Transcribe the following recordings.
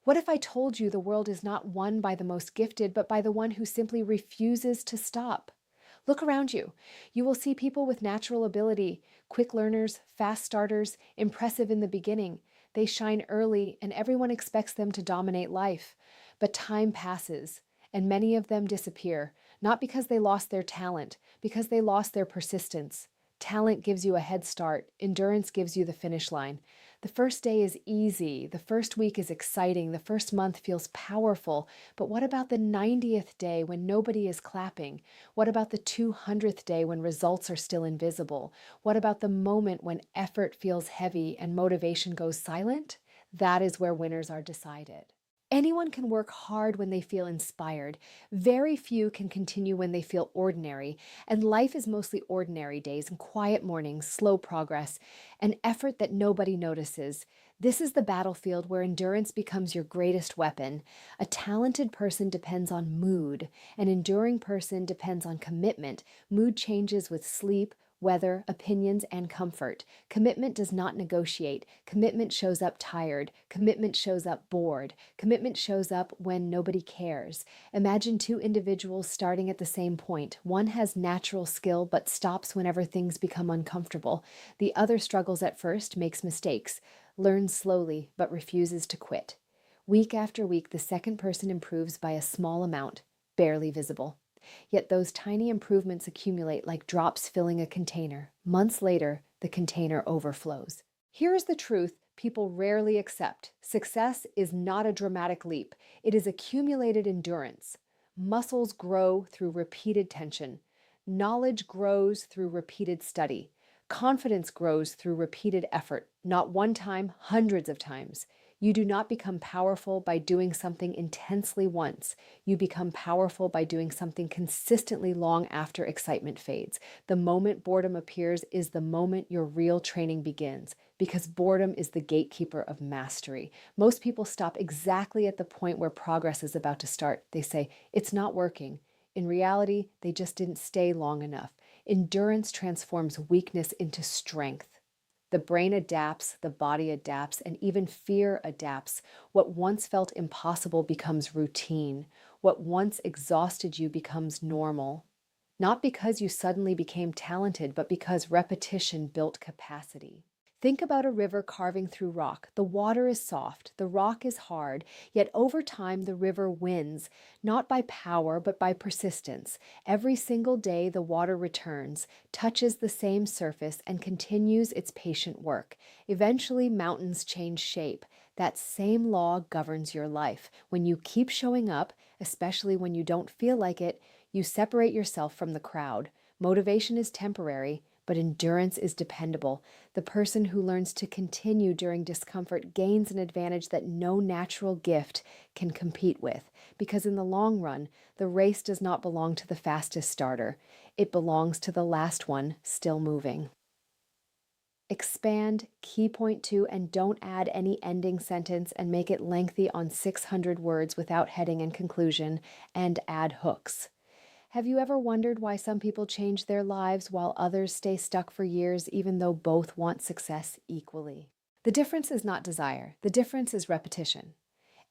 What if I told you the world is not won by the most gifted, but by the one who simply refuses to stop? Look around you. You will see people with natural ability, quick learners, fast starters, impressive in the beginning. They shine early, and everyone expects them to dominate life. But time passes, and many of them disappear, not because they lost their talent, because they lost their persistence. Talent gives you a head start, endurance gives you the finish line. The first day is easy, the first week is exciting, the first month feels powerful. But what about the 90th day when nobody is clapping? What about the 200th day when results are still invisible? What about the moment when effort feels heavy and motivation goes silent? That is where winners are decided. Anyone can work hard when they feel inspired. Very few can continue when they feel ordinary. And life is mostly ordinary days and quiet mornings, slow progress, and effort that nobody notices. This is the battlefield where endurance becomes your greatest weapon. A talented person depends on mood. An enduring person depends on commitment. Mood changes with sleep, weather, opinions, and comfort. Commitment does not negotiate. Commitment shows up tired. Commitment shows up bored. Commitment shows up when nobody cares. Imagine two individuals starting at the same point. One has natural skill but stops whenever things become uncomfortable. The other struggles at first, makes mistakes, learns slowly but refuses to quit. Week after week, the second person improves by a small amount, barely visible. Yet those tiny improvements accumulate like drops filling a container. Months later, the container overflows. Here is the truth people rarely accept. Success is not a dramatic leap. It is accumulated endurance. Muscles grow through repeated tension. Knowledge grows through repeated study. Confidence grows through repeated effort, not one time, hundreds of times. You do not become powerful by doing something intensely once. You become powerful by doing something consistently long after excitement fades. The moment boredom appears is the moment your real training begins, because boredom is the gatekeeper of mastery. Most people stop exactly at the point where progress is about to start. They say, "It's not working." In reality, they just didn't stay long enough. Endurance transforms weakness into strength. The brain adapts, the body adapts, and even fear adapts. What once felt impossible becomes routine. What once exhausted you becomes normal. Not because you suddenly became talented, but because repetition built capacity. Think about a river carving through rock. The water is soft, the rock is hard, yet over time the river wins, not by power, but by persistence. Every single day the water returns, touches the same surface, and continues its patient work. Eventually, mountains change shape. That same law governs your life. When you keep showing up, especially when you don't feel like it, you separate yourself from the crowd. Motivation is temporary, but endurance is dependable. The person who learns to continue during discomfort gains an advantage that no natural gift can compete with, because in the long run, the race does not belong to the fastest starter. It belongs to the last one still moving. Expand, key point two, and don't add any ending sentence and make it lengthy on 600 words without heading and conclusion, and add hooks. Have you ever wondered why some people change their lives while others stay stuck for years, even though both want success equally? The difference is not desire. The difference is repetition.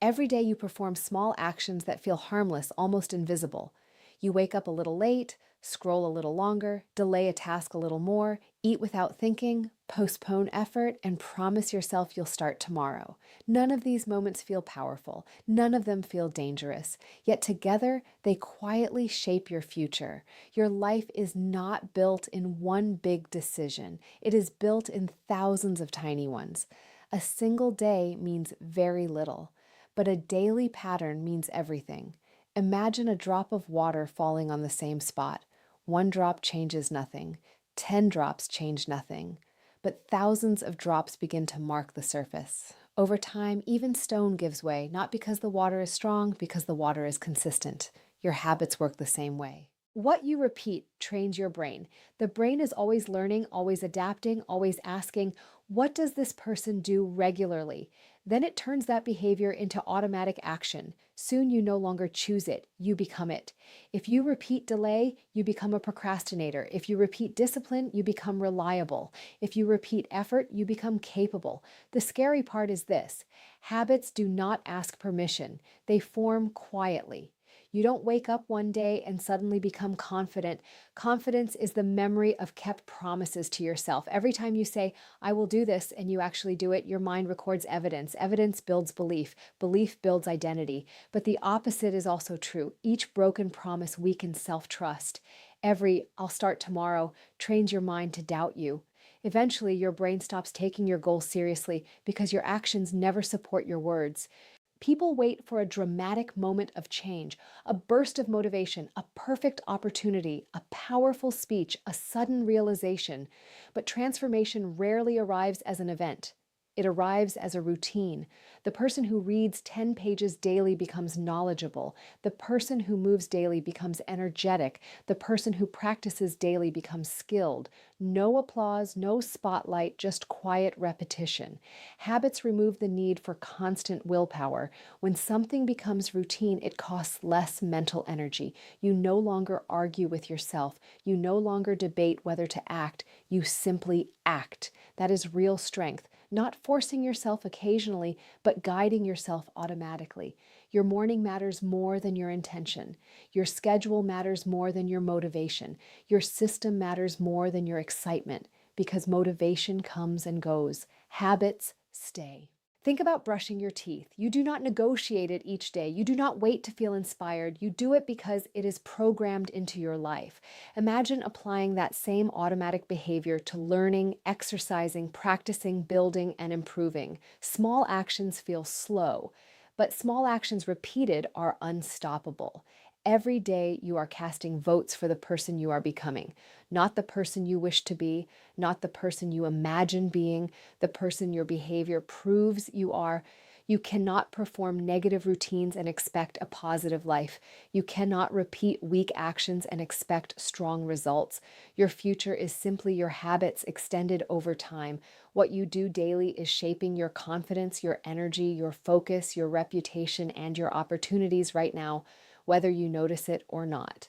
Every day you perform small actions that feel harmless, almost invisible. You wake up a little late, scroll a little longer, delay a task a little more, eat without thinking, postpone effort, and promise yourself you'll start tomorrow. None of these moments feel powerful. None of them feel dangerous. Yet together, they quietly shape your future. Your life is not built in one big decision. It is built in thousands of tiny ones. A single day means very little, but a daily pattern means everything. Imagine a drop of water falling on the same spot. One drop changes nothing. 10 drops change nothing. But thousands of drops begin to mark the surface. Over time, even stone gives way, not because the water is strong, because the water is consistent. Your habits work the same way. What you repeat trains your brain. The brain is always learning, always adapting, always asking, what does this person do regularly? Then it turns that behavior into automatic action. Soon you no longer choose it, you become it. If you repeat delay, you become a procrastinator. If you repeat discipline, you become reliable. If you repeat effort, you become capable. The scary part is this: habits do not ask permission, they form quietly. You don't wake up one day and suddenly become confident. Confidence is the memory of kept promises to yourself. Every time you say, I will do this, and you actually do it, your mind records evidence. Evidence builds belief. Belief builds identity. But the opposite is also true. Each broken promise weakens self-trust. Every I'll start tomorrow trains your mind to doubt you. Eventually, your brain stops taking your goals seriously because your actions never support your words. People wait for a dramatic moment of change, a burst of motivation, a perfect opportunity, a powerful speech, a sudden realization. But transformation rarely arrives as an event. It arrives as a routine. The person who reads 10 pages daily becomes knowledgeable. The person who moves daily becomes energetic. The person who practices daily becomes skilled. No applause, no spotlight, just quiet repetition. Habits remove the need for constant willpower. When something becomes routine, it costs less mental energy. You no longer argue with yourself. You no longer debate whether to act. You simply act. That is real strength. Not forcing yourself occasionally, but guiding yourself automatically. Your morning matters more than your intention. Your schedule matters more than your motivation. Your system matters more than your excitement, because motivation comes and goes. Habits stay. Think about brushing your teeth. You do not negotiate it each day. You do not wait to feel inspired. You do it because it is programmed into your life. Imagine applying that same automatic behavior to learning, exercising, practicing, building, and improving. Small actions feel slow, but small actions repeated are unstoppable. Every day you are casting votes for the person you are becoming, not the person you wish to be, not the person you imagine being, the person your behavior proves you are. You cannot perform negative routines and expect a positive life. You cannot repeat weak actions and expect strong results. Your future is simply your habits extended over time. What you do daily is shaping your confidence, your energy, your focus, your reputation, and your opportunities right now, whether you notice it or not.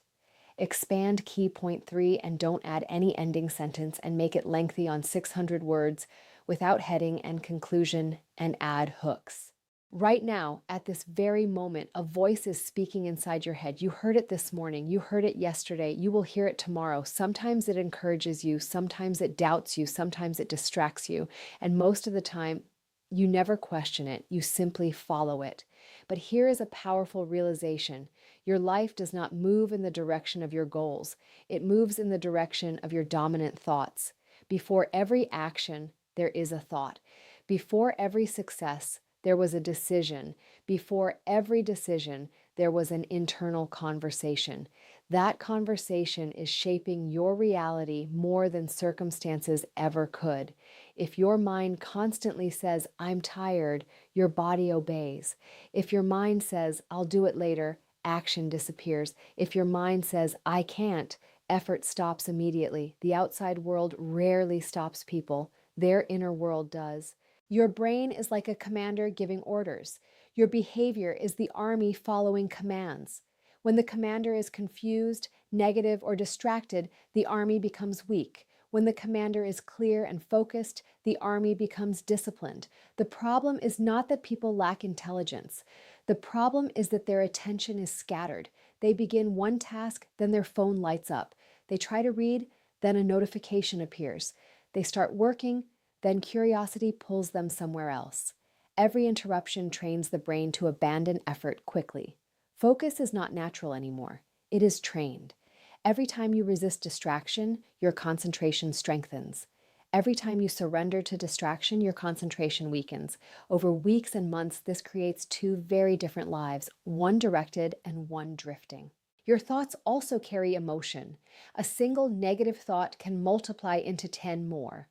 Expand key point 3 and don't add any ending sentence and make it lengthy on 600 words without heading and conclusion, and add hooks. Right now, at this very moment, a voice is speaking inside your head. You heard it this morning. You heard it yesterday. You will hear it tomorrow. Sometimes it encourages you. Sometimes it doubts you. Sometimes it distracts you. And most of the time, you never question it. You simply follow it. But here is a powerful realization. Your life does not move in the direction of your goals. It moves in the direction of your dominant thoughts. Before every action, there is a thought. Before every success, there was a decision. Before every decision, there was an internal conversation. That conversation is shaping your reality more than circumstances ever could. If your mind constantly says, I'm tired, your body obeys. If your mind says, I'll do it later, action disappears. If your mind says, I can't, effort stops immediately. The outside world rarely stops people. Their inner world does. Your brain is like a commander giving orders. Your behavior is the army following commands. When the commander is confused, negative, or distracted, the army becomes weak. When the commander is clear and focused, the army becomes disciplined. The problem is not that people lack intelligence. The problem is that their attention is scattered. They begin one task, then their phone lights up. They try to read, then a notification appears. They start working, then curiosity pulls them somewhere else. Every interruption trains the brain to abandon effort quickly. Focus is not natural anymore. It is trained. Every time you resist distraction, your concentration strengthens. Every time you surrender to distraction, your concentration weakens. Over weeks and months, this creates two very different lives, one directed and one drifting. Your thoughts also carry emotion. A single negative thought can multiply into 10 more.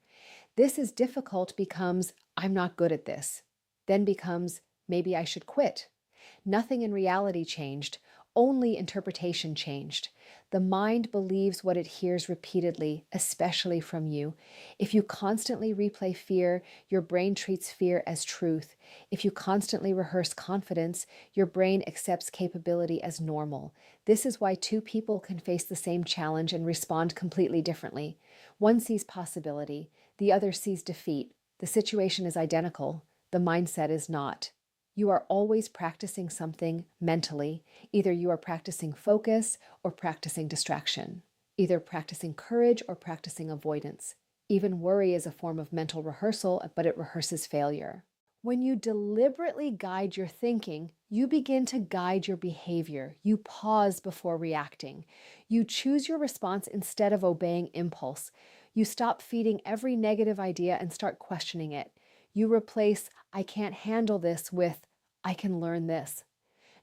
This is difficult becomes, I'm not good at this. Then becomes, maybe I should quit. Nothing in reality changed. Only interpretation changed. The mind believes what it hears repeatedly, especially from you. If you constantly replay fear, your brain treats fear as truth. If you constantly rehearse confidence, your brain accepts capability as normal. This is why two people can face the same challenge and respond completely differently. One sees possibility, the other sees defeat. The situation is identical, the mindset is not. You are always practicing something mentally. Either you are practicing focus or practicing distraction, either practicing courage or practicing avoidance. Even worry is a form of mental rehearsal, but it rehearses failure. When you deliberately guide your thinking, you begin to guide your behavior. You pause before reacting. You choose your response instead of obeying impulse. You stop feeding every negative idea and start questioning it. You replace, I can't handle this with, I can learn this.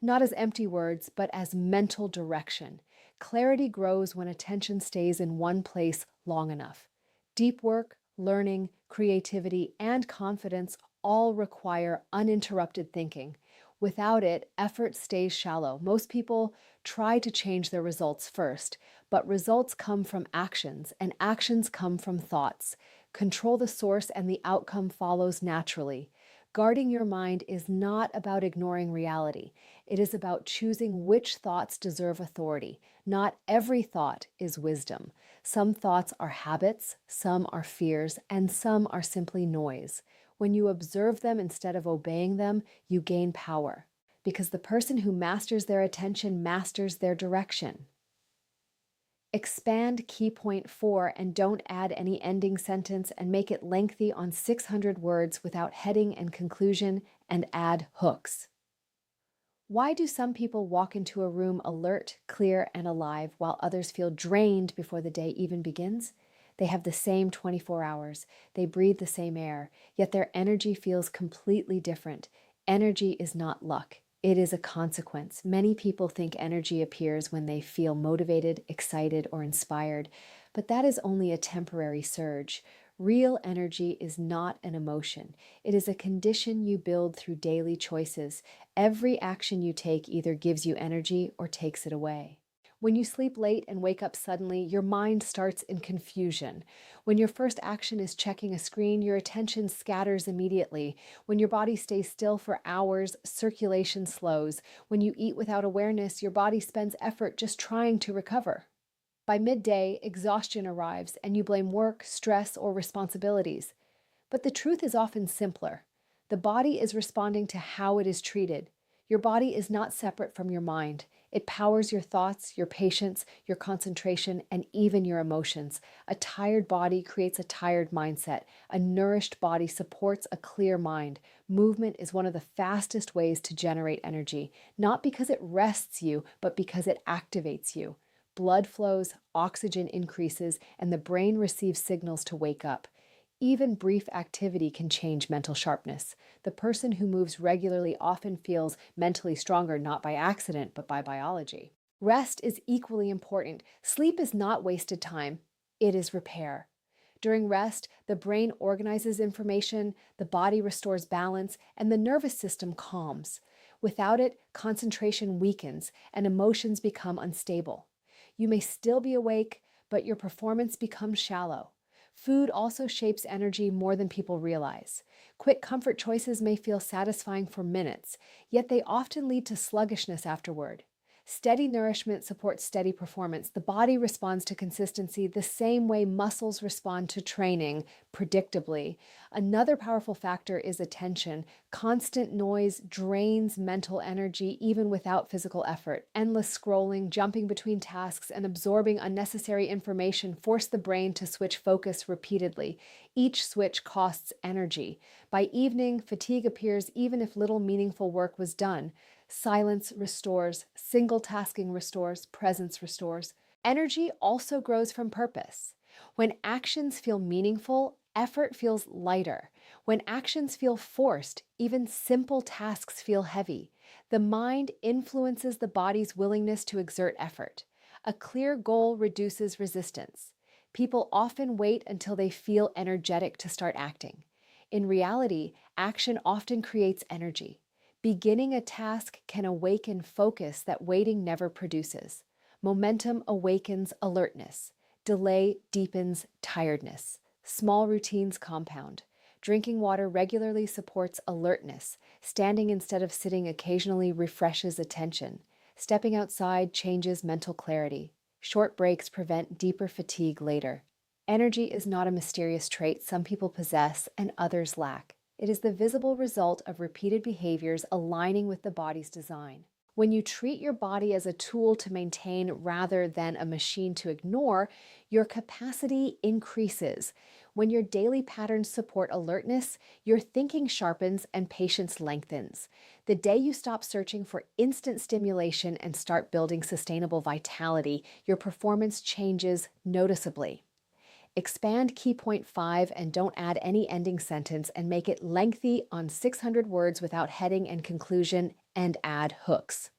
Not as empty words, but as mental direction. Clarity grows when attention stays in one place long enough. Deep work, learning, creativity, and confidence all require uninterrupted thinking. Without it, effort stays shallow. Most people try to change their results first, but results come from actions, and actions come from thoughts. Control the source, and the outcome follows naturally. Guarding your mind is not about ignoring reality. It is about choosing which thoughts deserve authority. Not every thought is wisdom. Some thoughts are habits, some are fears, and some are simply noise. When you observe them instead of obeying them, you gain power. Because the person who masters their attention masters their direction. Expand key point 4 and don't add any ending sentence, and make it lengthy on 600 words without heading and conclusion, and add hooks. Why do some people walk into a room alert, clear, and alive while others feel drained before the day even begins? They have the same 24 hours. They breathe the same air, yet their energy feels completely different. Energy is not luck. It is a consequence. Many people think energy appears when they feel motivated, excited, or inspired, but that is only a temporary surge. Real energy is not an emotion. It is a condition you build through daily choices. Every action you take either gives you energy or takes it away. When you sleep late and wake up suddenly, your mind starts in confusion. When your first action is checking a screen, your attention scatters immediately. When your body stays still for hours, circulation slows. When you eat without awareness, your body spends effort just trying to recover. By midday, exhaustion arrives, and you blame work, stress, or responsibilities. But the truth is often simpler. The body is responding to how it is treated. Your body is not separate from your mind. It powers your thoughts, your patience, your concentration, and even your emotions. A tired body creates a tired mindset. A nourished body supports a clear mind. Movement is one of the fastest ways to generate energy, not because it rests you, but because it activates you. Blood flows, oxygen increases, and the brain receives signals to wake up. Even brief activity can change mental sharpness. The person who moves regularly often feels mentally stronger, not by accident, but by biology. Rest is equally important. Sleep is not wasted time. It is repair. During rest, the brain organizes information, the body restores balance, and the nervous system calms. Without it, concentration weakens and emotions become unstable. You may still be awake, but your performance becomes shallow. Food also shapes energy more than people realize. Quick comfort choices may feel satisfying for minutes, yet they often lead to sluggishness afterward. Steady nourishment supports steady performance. The body responds to consistency the same way muscles respond to training, predictably. Another powerful factor is attention. Constant noise drains mental energy even without physical effort. Endless scrolling, jumping between tasks, and absorbing unnecessary information force the brain to switch focus repeatedly. Each switch costs energy. By evening, fatigue appears even if little meaningful work was done. Silence restores, single tasking restores, presence restores. Energy also grows from purpose. When actions feel meaningful, effort feels lighter. When actions feel forced, even simple tasks feel heavy. The mind influences the body's willingness to exert effort. A clear goal reduces resistance. People often wait until they feel energetic to start acting. In reality, action often creates energy. Beginning a task can awaken focus that waiting never produces. Momentum awakens alertness. Delay deepens tiredness. Small routines compound. Drinking water regularly supports alertness. Standing instead of sitting occasionally refreshes attention. Stepping outside changes mental clarity. Short breaks prevent deeper fatigue later. Energy is not a mysterious trait some people possess and others lack. It is the visible result of repeated behaviors aligning with the body's design. When you treat your body as a tool to maintain rather than a machine to ignore, your capacity increases. When your daily patterns support alertness, your thinking sharpens and patience lengthens. The day you stop searching for instant stimulation and start building sustainable vitality, your performance changes noticeably. Expand key point 5 and don't add any ending sentence and make it lengthy on 600 words without heading and conclusion, and add hooks.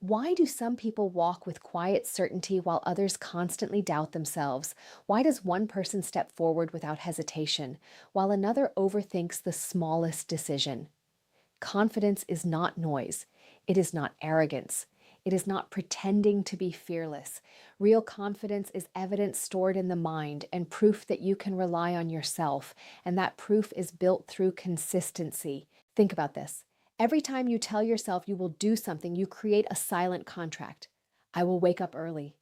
Why do some people walk with quiet certainty while others constantly doubt themselves? Why does one person step forward without hesitation, while another overthinks the smallest decision? Confidence is not noise. It is not arrogance. It is not pretending to be fearless. Real confidence is evidence stored in the mind and proof that you can rely on yourself, and that proof is built through consistency. Think about this. Every time you tell yourself you will do something, you create a silent contract. I will wake up early.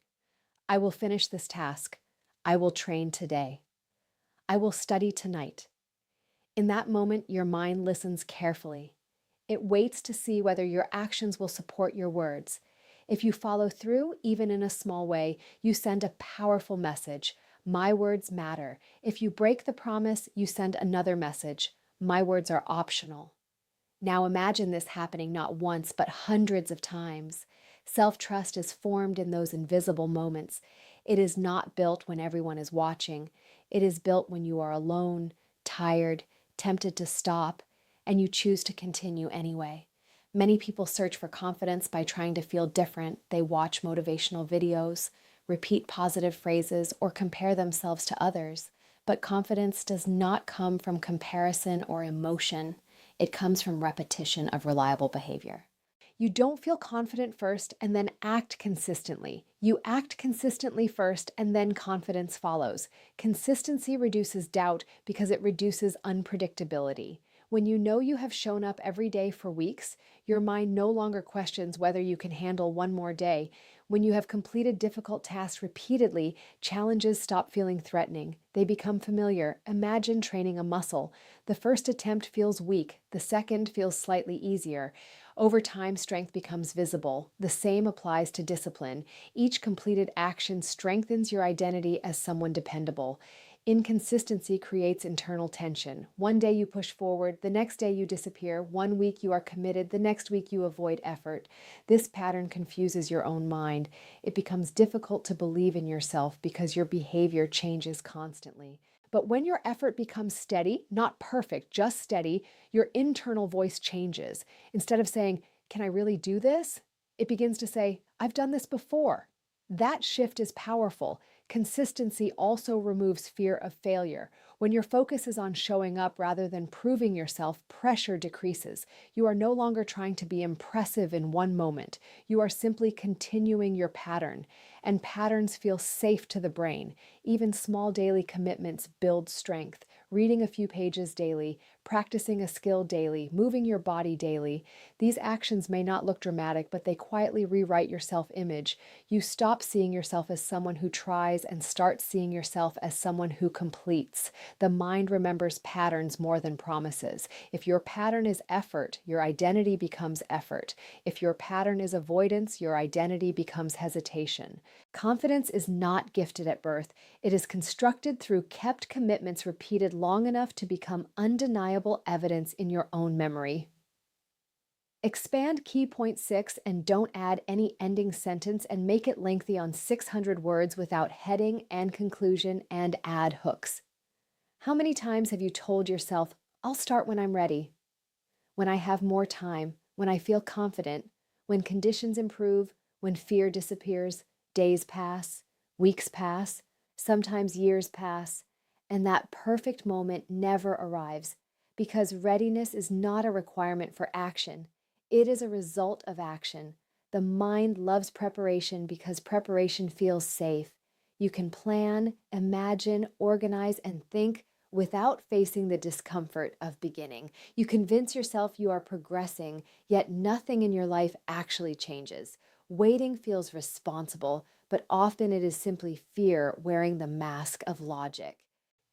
I will finish this task. I will train today. I will study tonight. In that moment, your mind listens carefully. It waits to see whether your actions will support your words. If you follow through, even in a small way, you send a powerful message. My words matter. If you break the promise, you send another message. My words are optional. Now imagine this happening not once, but hundreds of times. Self-trust is formed in those invisible moments. It is not built when everyone is watching. It is built when you are alone, tired, tempted to stop, and you choose to continue anyway. Many people search for confidence by trying to feel different. They watch motivational videos, repeat positive phrases, or compare themselves to others. But confidence does not come from comparison or emotion. It comes from repetition of reliable behavior. You don't feel confident first and then act consistently. You act consistently first and then confidence follows. Consistency reduces doubt because it reduces unpredictability. When you know you have shown up every day for weeks, your mind no longer questions whether you can handle one more day. When you have completed difficult tasks repeatedly, challenges stop feeling threatening. They become familiar. Imagine training a muscle. The first attempt feels weak. The second feels slightly easier. Over time, strength becomes visible. The same applies to discipline. Each completed action strengthens your identity as someone dependable. Inconsistency creates internal tension. One day you push forward, the next day you disappear. One week you are committed, the next week you avoid effort. This pattern confuses your own mind. It becomes difficult to believe in yourself because your behavior changes constantly. But when your effort becomes steady, not perfect, just steady, your internal voice changes. Instead of saying, "Can I really do this?" it begins to say, "I've done this before." That shift is powerful. Consistency also removes fear of failure. When your focus is on showing up rather than proving yourself, pressure decreases. You are no longer trying to be impressive in one moment. You are simply continuing your pattern. And patterns feel safe to the brain. Even small daily commitments build strength. Reading a few pages daily, practicing a skill daily, moving your body daily. These actions may not look dramatic, but they quietly rewrite your self-image. You stop seeing yourself as someone who tries and start seeing yourself as someone who completes. The mind remembers patterns more than promises. If your pattern is effort, your identity becomes effort. If your pattern is avoidance, your identity becomes hesitation. Confidence is not gifted at birth. It is constructed through kept commitments repeated long enough to become undeniable evidence in your own memory. Expand key point 6 and don't add any ending sentence and make it lengthy on 600 words without heading and conclusion, and add hooks. How many times have you told yourself, "I'll start when I'm ready, when I have more time, when I feel confident, when conditions improve, when fear disappears"? Days pass, weeks pass, sometimes years pass, and that perfect moment never arrives because readiness is not a requirement for action. It is a result of action. The mind loves preparation because preparation feels safe. You can plan, imagine, organize, and think without facing the discomfort of beginning. You convince yourself you are progressing, yet nothing in your life actually changes. Waiting feels responsible, but often it is simply fear wearing the mask of logic.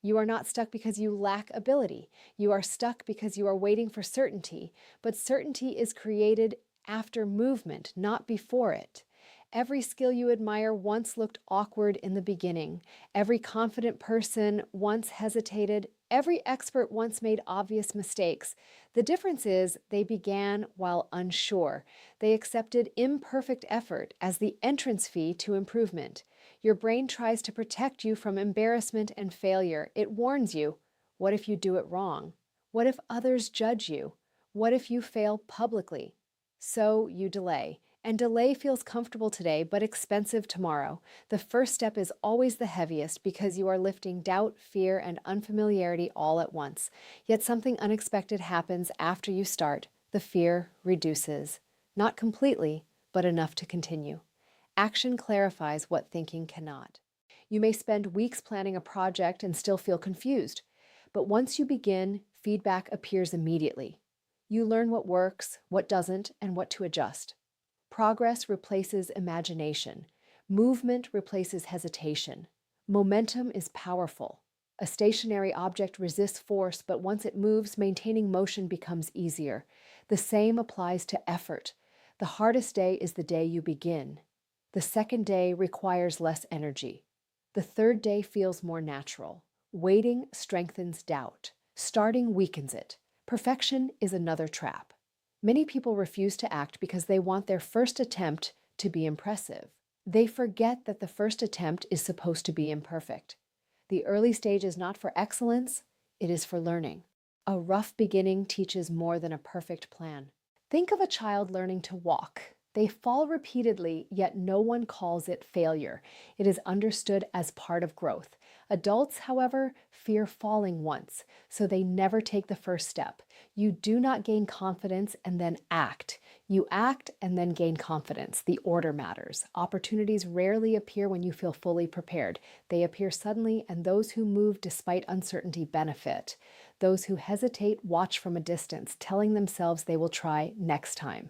You are not stuck because you lack ability. You are stuck because you are waiting for certainty, but certainty is created after movement, not before it. Every skill you admire once looked awkward in the beginning. Every confident person once hesitated. Every expert once made obvious mistakes. The difference is they began while unsure. They accepted imperfect effort as the entrance fee to improvement. Your brain tries to protect you from embarrassment and failure. It warns you, what if you do it wrong? What if others judge you? What if you fail publicly? So you delay. And delay feels comfortable today, but expensive tomorrow. The first step is always the heaviest because you are lifting doubt, fear, and unfamiliarity all at once. Yet something unexpected happens after you start. The fear reduces. Not completely, but enough to continue. Action clarifies what thinking cannot. You may spend weeks planning a project and still feel confused. But once you begin, feedback appears immediately. You learn what works, what doesn't, and what to adjust. Progress replaces imagination. Movement replaces hesitation. Momentum is powerful. A stationary object resists force, but once it moves, maintaining motion becomes easier. The same applies to effort. The hardest day is the day you begin. The second day requires less energy. The third day feels more natural. Waiting strengthens doubt. Starting weakens it. Perfection is another trap. Many people refuse to act because they want their first attempt to be impressive. They forget that the first attempt is supposed to be imperfect. The early stage is not for excellence, it is for learning. A rough beginning teaches more than a perfect plan. Think of a child learning to walk. They fall repeatedly, yet no one calls it failure. It is understood as part of growth. Adults, however, fear falling once, so they never take the first step. You do not gain confidence and then act. You act and then gain confidence. The order matters. Opportunities rarely appear when you feel fully prepared. They appear suddenly, and those who move despite uncertainty benefit. Those who hesitate watch from a distance, telling themselves they will try next time.